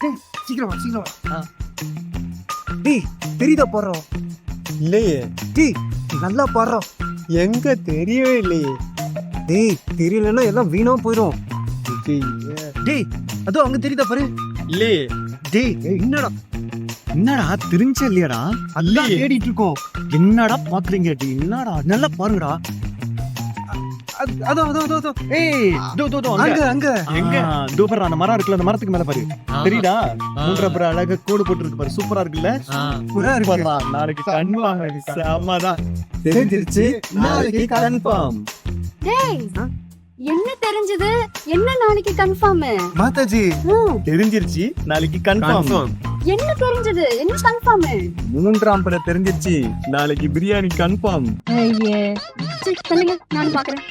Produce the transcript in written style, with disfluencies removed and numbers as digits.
சீக்கிரம் வா, சீக்கிரம் வா. டேய் தெரியுதா போறோம்? இல்லையே. டேய் நல்லா பாடுறோம். எங்க தெரியவே இல்லையே. டேய் தெரியலன்னா எல்லாம் வீணா போயிடும். டேய் அதோ அங்க தெரியுதா பாரு. இல்லையே. டேய் என்னடா தெரிஞ்சா இல்லையாடா? அதான் இல்லையே. தேடிட்டு இருக்கோம். என்னடா பாக்குறீங்க? டேய் என்னடா நல்லா பாருங்கடா. அதோ அதோ அதோ அதோ. ஏய் அங்க அங்க எங்க? தூபர் அந்த மரம் இருக்குல்ல, அந்த மரத்துக்கு மேல பாரு. தெரியுதா? மூன்றரை அப்புறம் அழகா கோடு போட்டு இருக்கு பாரு. சூப்பரா இருக்குல்ல? சூப்பரா இருக்கு. நாளைக்கு கன்ஃபார்ம். செம்மதான். தெரிஞ்சிருச்சு. நாளைக்கு கன்ஃபார்ம். டேய் என்ன தெரிஞ்சது? என்ன நாளைக்கு கன்ஃபார்ம்? மாதாஜி தெரிஞ்சிருச்சு. நாளைக்கு கன்ஃபார்ம். என்ன தெரிஞ்சது? என்ன கன்ஃபார்ம்? மூன்றாம் படம் தெரிஞ்சிருச்சு. நாளைக்கு பிரியாணி கன்ஃபார்ம். ஐயே சரி தள்ளுங்க, நானும் பாக்குறேன்.